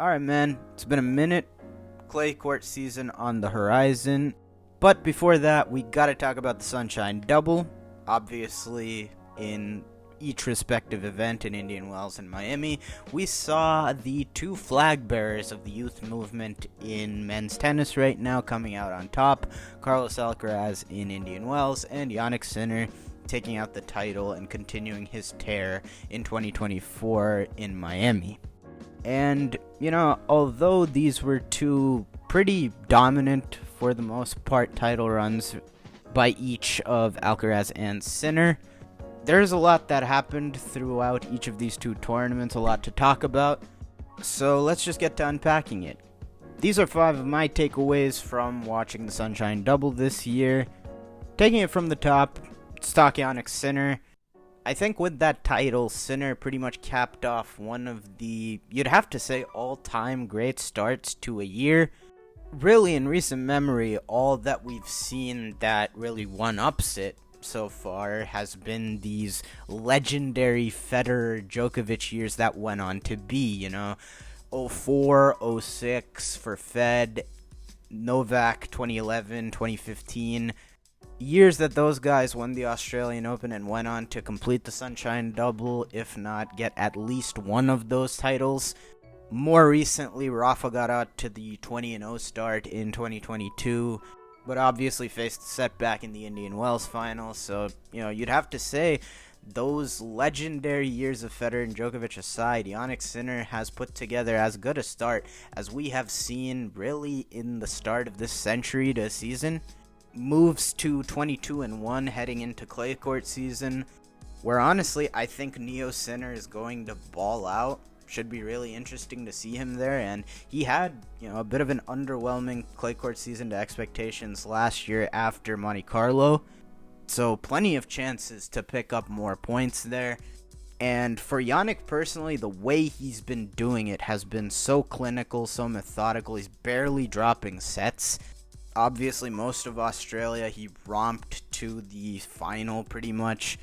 Alright, man, it's been a minute. Clay court season on the horizon. But before that, we gotta talk about the Sunshine Double. Obviously, in each respective event in Indian Wells and Miami, we saw the two flag bearers of the youth movement in men's tennis right now coming out on top. Carlos Alcaraz in Indian Wells and Jannik Sinner taking out the title and continuing his tear in 2024 in Miami. And, although these were two pretty dominant, for the most part, title runs by each of Alcaraz and Sinner, there's a lot that happened throughout each of these two tournaments, a lot to talk about. So let's just get to unpacking it. These are 5 of my takeaways from watching the Sunshine Double this year. Taking it from the top, stock Jannik Sinner. I think with that title, Sinner pretty much capped off one of the, you'd have to say, all-time great starts to a year. Really, in recent memory, all that we've seen that really one-ups it so far has been these legendary Federer-Djokovic years that went on to be, 04, 06 for Fed, Novak 2011, 2015. Years that those guys won the Australian Open and went on to complete the Sunshine Double, if not get at least one of those titles. More recently, Rafa got out to the 20-0 start in 2022, but obviously faced a setback in the Indian Wells final, so, you'd have to say, those legendary years of Federer and Djokovic aside, Jannik Sinner has put together as good a start as we have seen really in the start of this century to season. Moves to 22-1 heading into clay court season, where honestly I think Neo Sinner is going to ball out. Should be really interesting to see him there, and he had a bit of an underwhelming clay court season to expectations last year after Monte Carlo, so plenty of chances to pick up more points there. And for Jannik personally, the way he's been doing it has been so clinical, so methodical. He's barely dropping sets. Obviously, most of Australia, he romped to the final pretty much.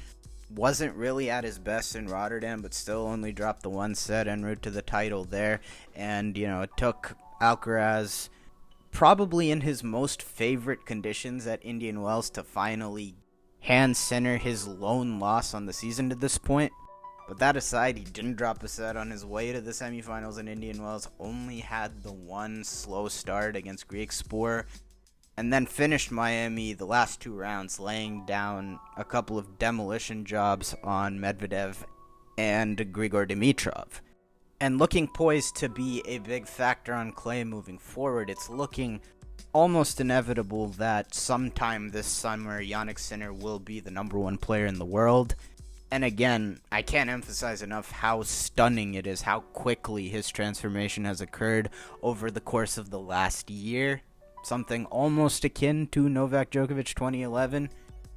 Wasn't really at his best in Rotterdam, but still only dropped the one set en route to the title there. And, it took Alcaraz probably in his most favorite conditions at Indian Wells to finally hand Sinner his lone loss on the season to this point. But that aside, he didn't drop a set on his way to the semifinals in Indian Wells, only had the one slow start against Griekspoor, and then finished Miami the last 2 rounds laying down a couple of demolition jobs on Medvedev and Grigor Dimitrov. And looking poised to be a big factor on clay moving forward, it's looking almost inevitable that sometime this summer Jannik Sinner will be the number 1 player in the world. And again, I can't emphasize enough how stunning it is, how quickly his transformation has occurred over the course of the last year. Something almost akin to Novak Djokovic 2011.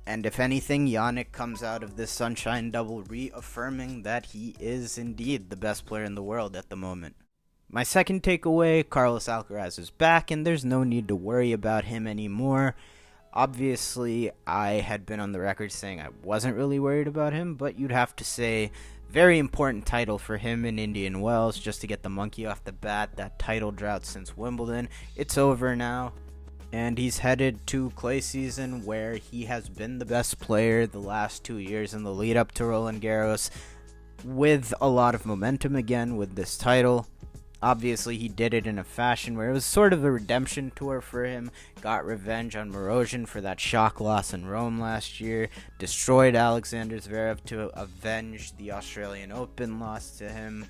And if anything, Jannik comes out of this Sunshine Double reaffirming that he is indeed the best player in the world at the moment. My second takeaway, Carlos Alcaraz is back, and there's no need to worry about him anymore. Obviously, I had been on the record saying I wasn't really worried about him, but you'd have to say very important title for him in Indian Wells, just to get the monkey off the bat. That title drought since Wimbledon, it's over now, and he's headed to clay season where he has been the best player the last 2 years in the lead up to Roland Garros, with a lot of momentum again with this title. Obviously, he did it in a fashion where it was sort of a redemption tour for him. Got revenge on Morozhin for that shock loss in Rome last year. Destroyed Alexander Zverev to avenge the Australian Open loss to him.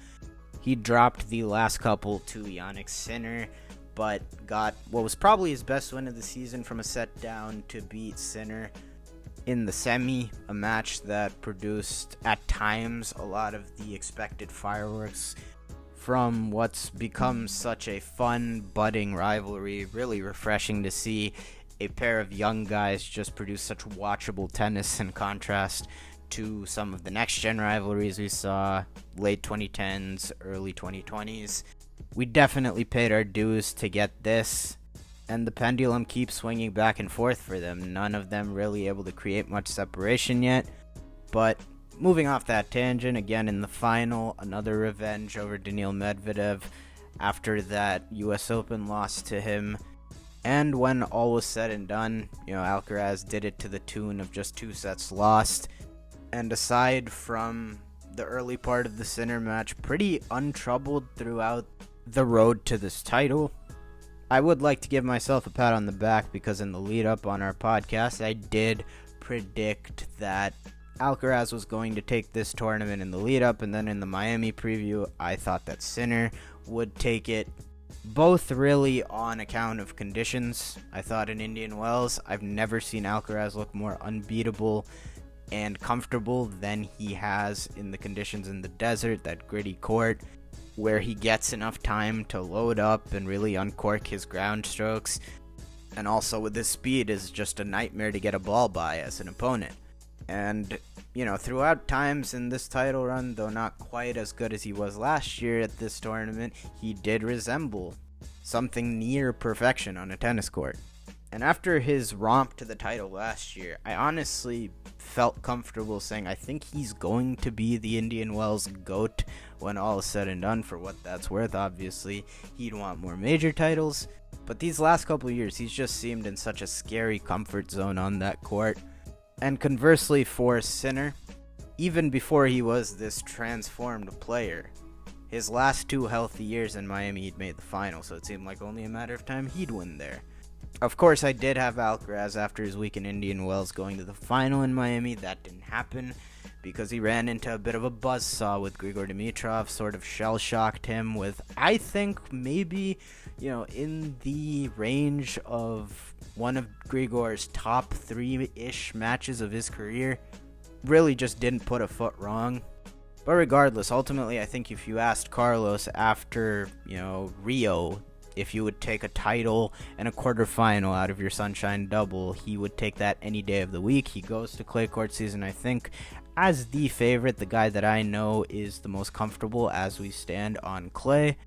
He dropped the last couple to Jannik Sinner, but got what was probably his best win of the season from a set down to beat Sinner in the semi, a match that produced, at times, a lot of the expected fireworks from what's become such a fun, budding rivalry. Really refreshing to see a pair of young guys just produce such watchable tennis in contrast to some of the next-gen rivalries we saw late 2010s, early 2020s. We definitely paid our dues to get this, and the pendulum keeps swinging back and forth for them. None of them really able to create much separation yet, but moving off that tangent, again in the final, another revenge over Daniil Medvedev. after that US Open loss to him. And when all was said and done, Alcaraz did it to the tune of just 2 sets lost. And aside from the early part of the Sinner match, pretty untroubled throughout the road to this title. I would like to give myself a pat on the back because in the lead up on our podcast, I did predict that Alcaraz was going to take this tournament in the lead up, and then in the Miami preview, I thought that Sinner would take it. Both really on account of conditions. I thought in Indian Wells, I've never seen Alcaraz look more unbeatable and comfortable than he has in the conditions in the desert, that gritty court, where he gets enough time to load up and really uncork his ground strokes. And also with his speed is just a nightmare to get a ball by as an opponent. And, throughout times in this title run, though not quite as good as he was last year at this tournament, he did resemble something near perfection on a tennis court. And after his romp to the title last year, I honestly felt comfortable saying I think he's going to be the Indian Wells GOAT when all is said and done, for what that's worth. Obviously, he'd want more major titles, but these last couple of years, he's just seemed in such a scary comfort zone on that court. And conversely for Sinner, even before he was this transformed player, his last 2 healthy years in Miami, he'd made the final, so it seemed like only a matter of time he'd win there. Of course, I did have Alcaraz after his week in Indian Wells going to the final in Miami. That didn't happen because he ran into a bit of a buzzsaw with Grigor Dimitrov, sort of shell-shocked him with, I think, maybe, in the range of one of Grigor's top 3-ish matches of his career. Really just didn't put a foot wrong. But regardless, ultimately, I think if you asked Carlos after, Rio, if you would take a title and a quarterfinal out of your Sunshine Double, he would take that any day of the week. He goes to clay court season, I think, as the favorite, the guy that I know is the most comfortable as we stand on clay.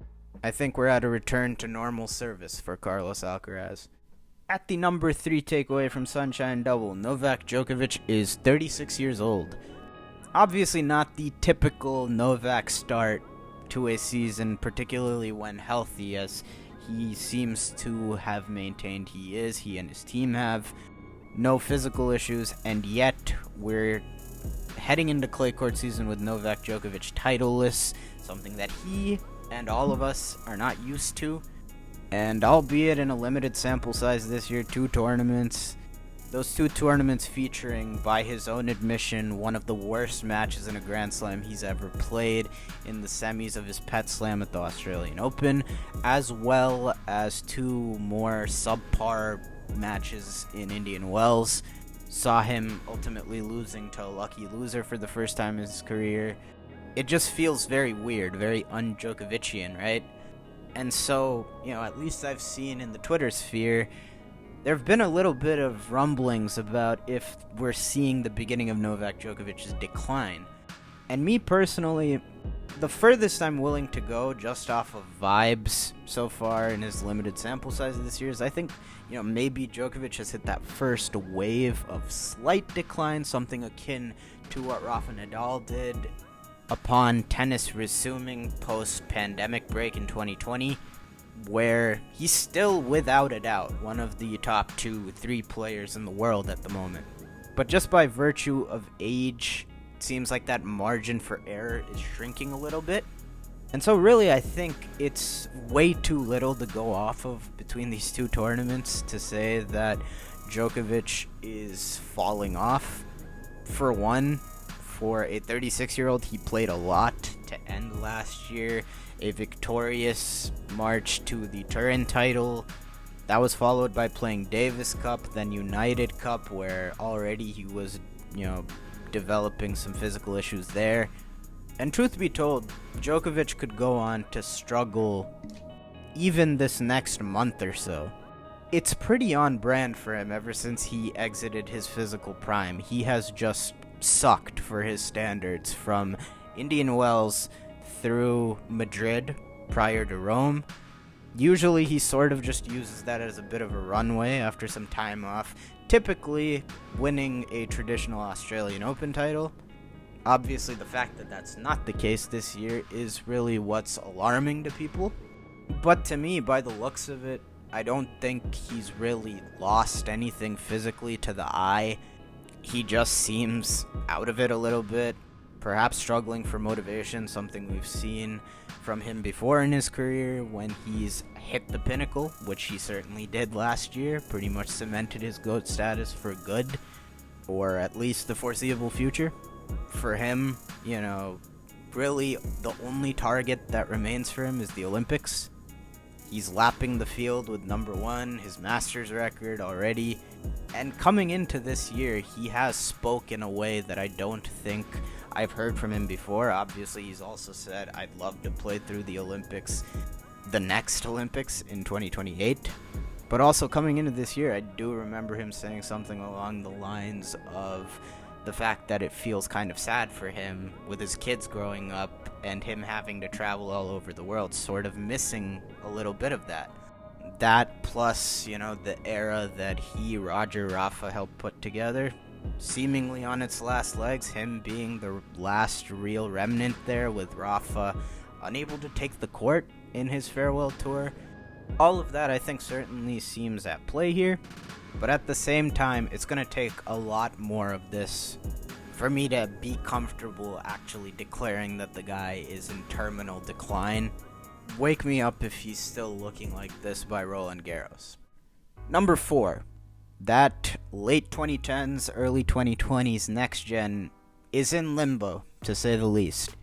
I think we're at a return to normal service for Carlos Alcaraz. At the number 3 takeaway from Sunshine Double, Novak Djokovic is 36 years old. Obviously not the typical Novak start to a season, particularly when healthy, as he seems to have maintained he and his team have no physical issues, and yet we're heading into clay court season with Novak Djokovic titleless, something that he and all of us are not used to. And albeit in a limited sample size this year, 2 tournaments, those 2 tournaments featuring, by his own admission, one of the worst matches in a Grand Slam he's ever played in the semis of his pet slam at the Australian Open, as well as 2 more subpar matches in Indian Wells, saw him ultimately losing to a lucky loser for the first time in his career. It just feels very weird, very un-Djokovician, right? And so, at least I've seen in the Twitter sphere, there have been a little bit of rumblings about if we're seeing the beginning of Novak Djokovic's decline. And me personally, the furthest I'm willing to go just off of vibes so far in his limited sample size this year is I think, maybe Djokovic has hit that first wave of slight decline, something akin to what Rafa Nadal did upon tennis resuming post-pandemic break in 2020, where he's still, without a doubt, one of the top 2-3 players in the world at the moment. But just by virtue of age, it seems like that margin for error is shrinking a little bit. And so really, I think it's way too little to go off of between these 2 tournaments to say that Djokovic is falling off. For one, for a 36-year-old, he played a lot to end last year. A victorious march to the Turin title. That was followed by playing Davis Cup, then United Cup, where already he was, developing some physical issues there. And truth be told, Djokovic could go on to struggle even this next month or so. It's pretty on brand for him ever since he exited his physical prime. He has just sucked for his standards from Indian Wells through Madrid prior to Rome. Usually he sort of just uses that as a bit of a runway after some time off, typically winning a traditional Australian Open title. Obviously the fact that that's not the case this year is really what's alarming to people. But to me, by the looks of it, I don't think he's really lost anything physically to the eye. He just seems out of it a little bit, perhaps struggling for motivation, something we've seen from him before in his career when he's hit the pinnacle, which he certainly did last year, pretty much cemented his GOAT status for good, or at least the foreseeable future. For him, really the only target that remains for him is the Olympics. He's lapping the field with number one, his Masters record already. And coming into this year, he has spoke in a way that I don't think I've heard from him before. Obviously, he's also said, I'd love to play through the Olympics, the next Olympics in 2028. But also coming into this year, I do remember him saying something along the lines of the fact that it feels kind of sad for him with his kids growing up and him having to travel all over the world, sort of missing a little bit of that. That plus, the era that Roger, Rafa helped put together, seemingly on its last legs, him being the last real remnant there with Rafa unable to take the court in his farewell tour. All of that I think certainly seems at play here. But at the same time, it's going to take a lot more of this for me to be comfortable actually declaring that the guy is in terminal decline. Wake me up if he's still looking like this by Roland Garros. Number 4. That late 2010s, early 2020s next gen is in limbo, to say the least.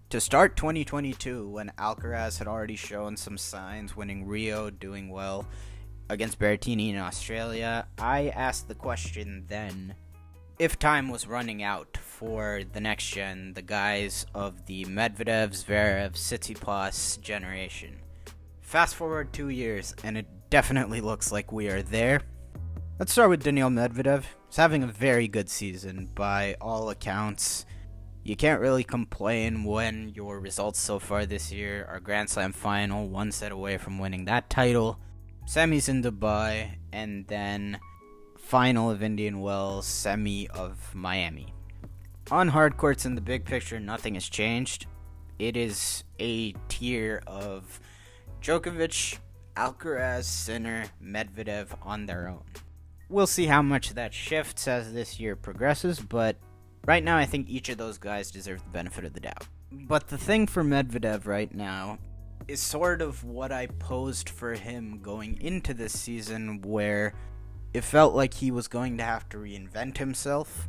To start 2022, when Alcaraz had already shown some signs, winning Rio, doing well against Berrettini in Australia, I asked the question then if time was running out for the next gen, the guys of the Medvedev, Zverev, Tsitsipas generation. Fast forward 2 years, and it definitely looks like we are there. Let's start with Daniil Medvedev. He's having a very good season by all accounts. You can't really complain when your results so far this year are Grand Slam final, one set away from winning that title, semis in Dubai, and then final of Indian Wells, semi of Miami. On hard courts in the big picture, nothing has changed. It is a tier of Djokovic, Alcaraz, Sinner, Medvedev on their own. We'll see how much that shifts as this year progresses, but right now I think each of those guys deserve the benefit of the doubt. But the thing for Medvedev right now is sort of what I posed for him going into this season, where it felt like he was going to have to reinvent himself,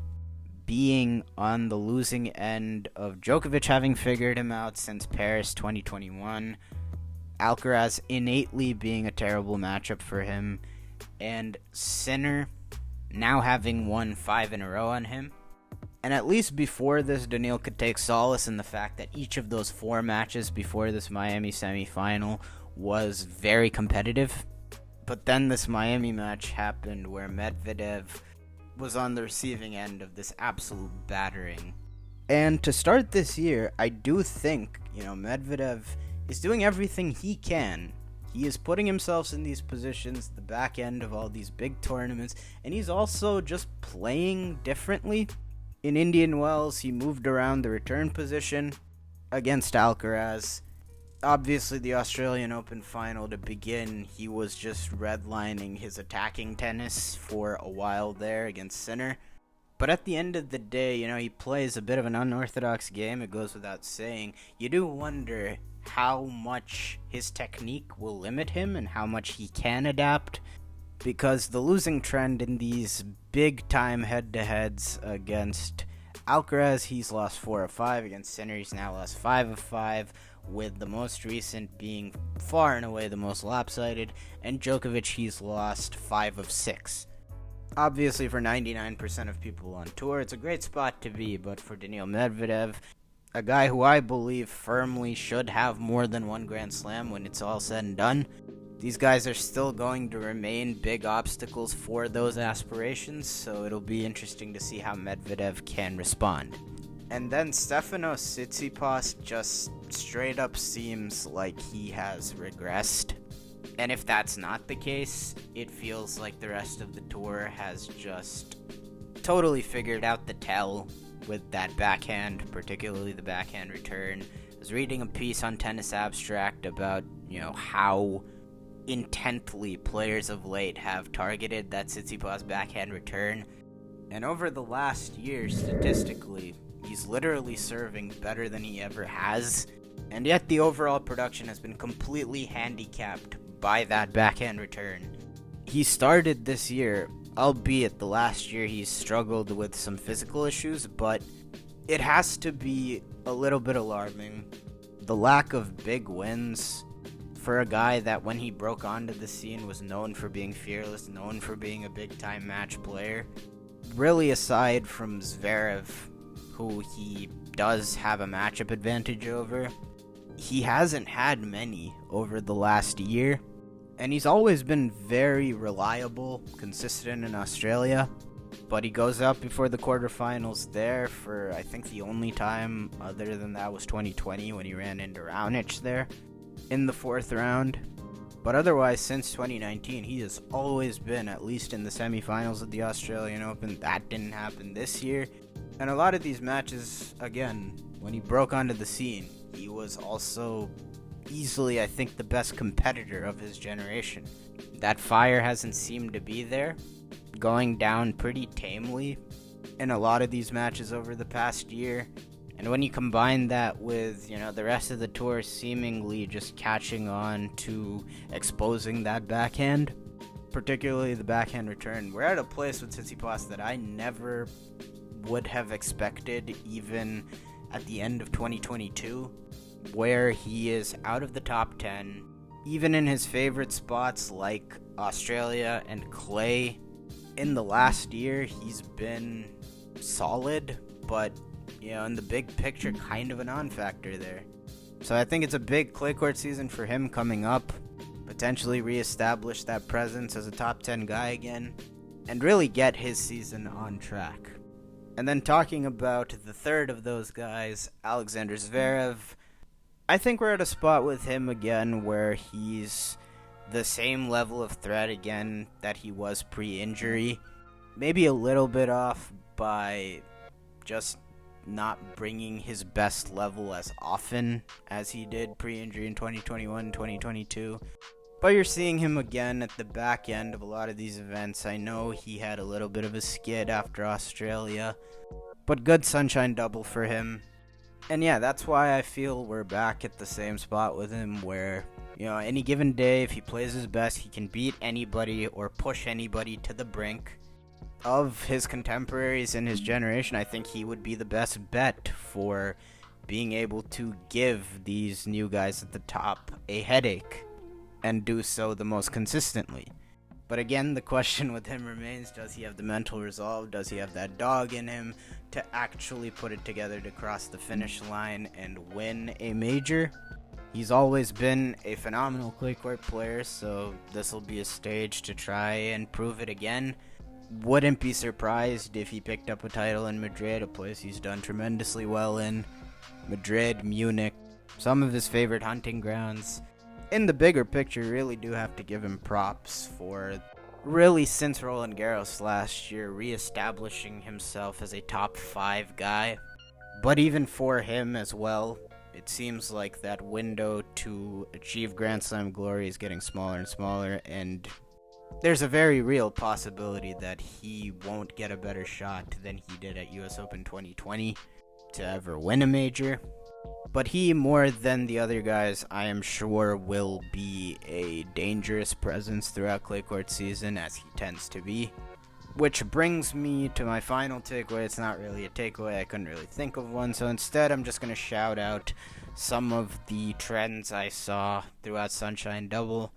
being on the losing end of Djokovic having figured him out since Paris 2021, Alcaraz innately being a terrible matchup for him, and Sinner now having won 5 in a row on him. And at least before this, Daniil could take solace in the fact that each of those 4 matches before this Miami semifinal was very competitive. But then this Miami match happened where Medvedev was on the receiving end of this absolute battering. And to start this year, I do think, Medvedev is doing everything he can. He is putting himself in these positions, the back end of all these big tournaments, and he's also just playing differently. In Indian Wells, he moved around the return position against Alcaraz. Obviously, the Australian Open final to begin, he was just redlining his attacking tennis for a while there against Sinner. But at the end of the day, he plays a bit of an unorthodox game, it goes without saying. You do wonder how much his technique will limit him and how much he can adapt, because the losing trend in these big-time head-to-heads against Alcaraz, he's lost 4 of 5. Against Sinner, he's now lost 5 of 5, with the most recent being far and away the most lopsided, and Djokovic, he's lost 5 of 6. Obviously, for 99% of people on tour, it's a great spot to be, but for Daniil Medvedev, a guy who I believe firmly should have more than 1 Grand Slam when it's all said and done, these guys are still going to remain big obstacles for those aspirations, so it'll be interesting to see how Medvedev can respond. And then Stefanos Tsitsipas just straight up seems like he has regressed. And if that's not the case, it feels like the rest of the tour has just totally figured out the tell with that backhand, particularly the backhand return. I was reading a piece on Tennis Abstract about, how intently players of late have targeted that Tsitsipas backhand return. And over the last year, statistically, he's literally serving better than he ever has. And yet the overall production has been completely handicapped by that backhand return. He started this year, albeit the last year he's struggled with some physical issues, but it has to be a little bit alarming. The lack of big wins for a guy that when he broke onto the scene was known for being fearless, known for being a big-time match player. Really, aside from Zverev, who he does have a matchup advantage over, he hasn't had many over the last year. And he's always been very reliable, consistent in Australia. But he goes out before the quarterfinals there for, I think, the only time other than that was 2020 when he ran into Raonic there in the fourth round. But otherwise, since 2019, he has always been at least in the semifinals of the Australian Open. That didn't happen this year. And a lot of these matches, again, when he broke onto the scene, he was also easily, I think, the best competitor of his generation. That fire hasn't seemed to be there, going down pretty tamely in a lot of these matches over the past year. And when you combine that with, the rest of the tour seemingly just catching on to exposing that backhand, particularly the backhand return, we're at a place with Tsitsipas that I never would have expected even at the end of 2022, where he is out of the top 10, even in his favorite spots like Australia and clay. In the last year, he's been solid, but in the big picture, kind of a non-factor there. So I think it's a big clay court season for him coming up, potentially reestablish that presence as a top 10 guy again, and really get his season on track. And then talking about the third of those guys, Alexander Zverev, I think we're at a spot with him again where he's the same level of threat again that he was pre-injury. Maybe a little bit off by just not bringing his best level as often as he did pre-injury in 2021, 2022. But you're seeing him again at the back end of a lot of these events. I know he had a little bit of a skid after Australia, but good sunshine double for him. And yeah, that's why I feel we're back at the same spot with him where, any given day, if he plays his best, he can beat anybody or push anybody to the brink. Of his contemporaries in his generation, I think he would be the best bet for being able to give these new guys at the top a headache and do so the most consistently. But again, the question with him remains, does he have the mental resolve? Does he have that dog in him to actually put it together to cross the finish line and win a major? He's always been a phenomenal clay court player, so this will be a stage to try and prove it again. Wouldn't be surprised if he picked up a title in Madrid, a place he's done tremendously well in. Madrid, Munich, some of his favorite hunting grounds. In the bigger picture, really do have to give him props for really since Roland Garros last year reestablishing himself as a top 5 guy. But even for him as well, it seems like that window to achieve Grand Slam glory is getting smaller and smaller, and there's a very real possibility that he won't get a better shot than he did at US Open 2020 to ever win a major. But he, more than the other guys, I am sure will be a dangerous presence throughout clay court season, as he tends to be. Which brings me to my final takeaway. It's not really a takeaway, I couldn't really think of one, so instead I'm just going to shout out some of the trends I saw throughout Sunshine Double.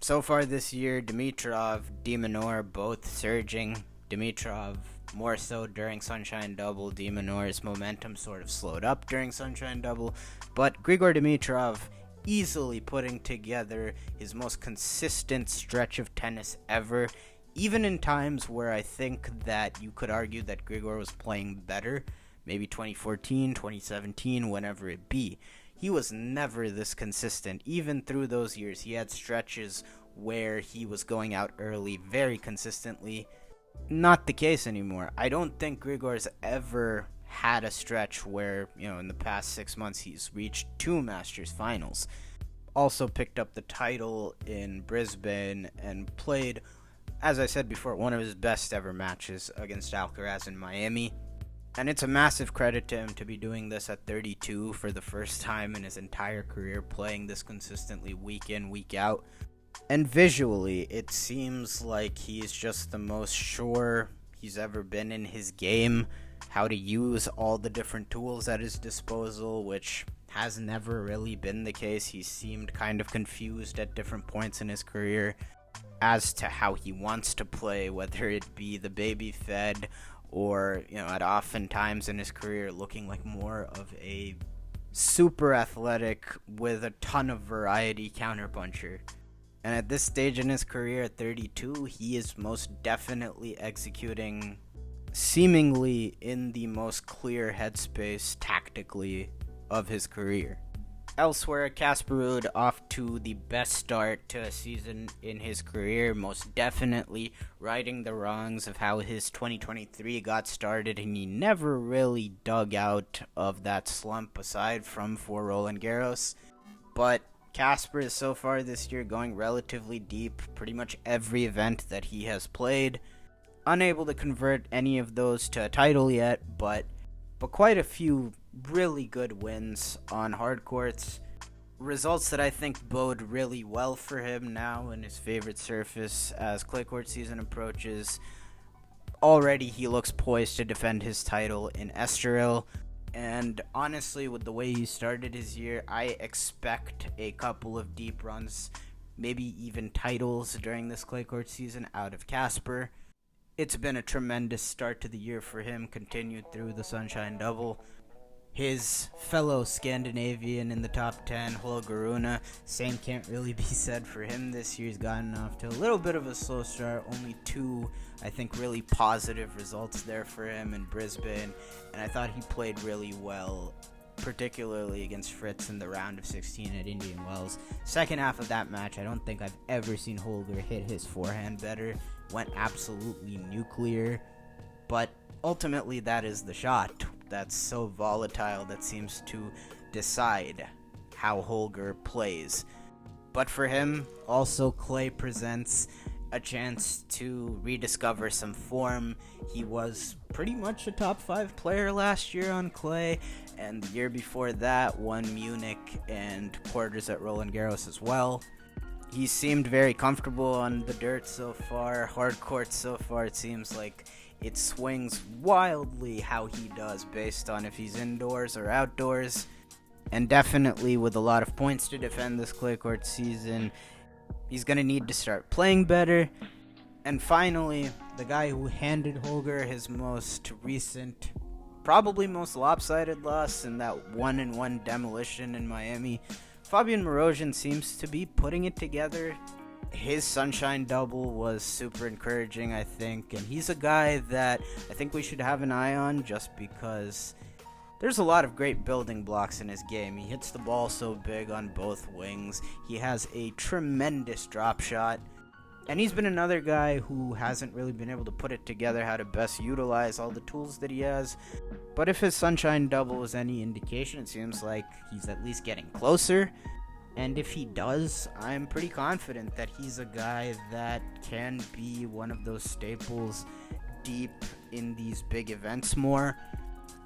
So far this year, Dimitrov, de Minaur both surging. Dimitrov more so during Sunshine Double. de Minaur's momentum sort of slowed up during Sunshine Double. But Grigor Dimitrov easily putting together his most consistent stretch of tennis ever. Even in times where I think that you could argue that Grigor was playing better, maybe 2014, 2017, whenever it be. He was never this consistent. Even through those years, he had stretches where he was going out early very consistently. Not the case anymore. I don't think Grigor's ever had a stretch where, in the past 6 months he's reached 2 Masters finals. also picked up the title in Brisbane and played, as I said before, one of his best ever matches against Alcaraz in Miami. And it's a massive credit to him to be doing this at 32 for the first time in his entire career, playing this consistently week in, week out. And visually, it seems like he's just the most sure he's ever been in his game, how to use all the different tools at his disposal, which has never really been the case. He seemed kind of confused at different points in his career as to how he wants to play, whether it be the baby fed or, at oftentimes in his career looking like more of a super athletic with a ton of variety counterpuncher. And at this stage in his career at 32, he is most definitely executing seemingly in the most clear headspace tactically of his career. Elsewhere, Casper Ruud off to the best start to a season in his career, most definitely righting the wrongs of how his 2023 got started, and he never really dug out of that slump aside from for Roland Garros. But Casper is so far this year going relatively deep, pretty much every event that he has played. Unable to convert any of those to a title yet, but quite a few really good wins on hard courts. Results that I think bode really well for him now in his favorite surface as clay court season approaches. Already he looks poised to defend his title in Estoril. And honestly, with the way he started his year, I expect a couple of deep runs, maybe even titles during this clay court season out of Casper. It's been a tremendous start to the year for him, continued through the Sunshine Double. His fellow Scandinavian in the top 10, Holger Rune, same can't really be said for him this year. He's gotten off to a little bit of a slow start, only 2, I think, really positive results there for him in Brisbane, and I thought he played really well, particularly against Fritz in the round of 16 at Indian Wells. Second half of that match, I don't think I've ever seen Holger hit his forehand better. Went absolutely nuclear, but ultimately that is the shot that's so volatile that seems to decide how Holger plays. But for him, also clay presents a chance to rediscover some form. He was pretty much a top 5 player last year on clay, and the year before that won Munich and quarters at Roland Garros as well. He seemed very comfortable on the dirt so far. Hard court so far, it seems like it swings wildly how he does based on if he's indoors or outdoors. And definitely with a lot of points to defend this clay court season, he's going to need to start playing better. And finally, the guy who handed Holger his most recent, probably most lopsided loss in that 1-1 demolition in Miami, Fabian Marozsan seems to be putting it together. His Sunshine Double was super encouraging, I think, and he's a guy that I think we should have an eye on just because there's a lot of great building blocks in his game. He hits the ball so big on both wings. He has a tremendous drop shot, and he's been another guy who hasn't really been able to put it together how to best utilize all the tools that he has. But if his Sunshine Double is any indication, it seems like he's at least getting closer. And if he does, I'm pretty confident that he's a guy that can be one of those staples deep in these big events more,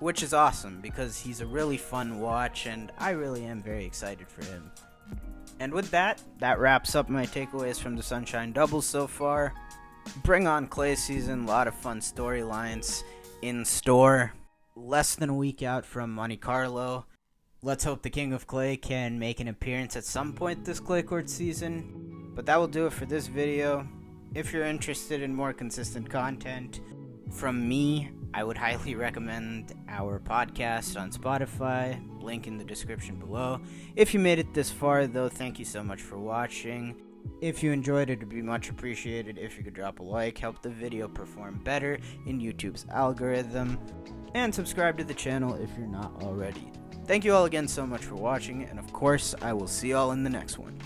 which is awesome because he's a really fun watch, and I really am very excited for him. And with that wraps up my takeaways from the Sunshine Double so far. Bring on clay season, a lot of fun storylines in store. Less than a week out from Monte Carlo. Let's hope the King of Clay can make an appearance at some point this clay court season. But that will do it for this video. If you're interested in more consistent content from me, I would highly recommend our podcast on Spotify, link in the description below. If you made it this far though, thank you so much for watching. If you enjoyed it, it'd be much appreciated if you could drop a like, help the video perform better in YouTube's algorithm, and subscribe to the channel if you're not already. Thank you all again so much for watching, and of course, I will see you all in the next one.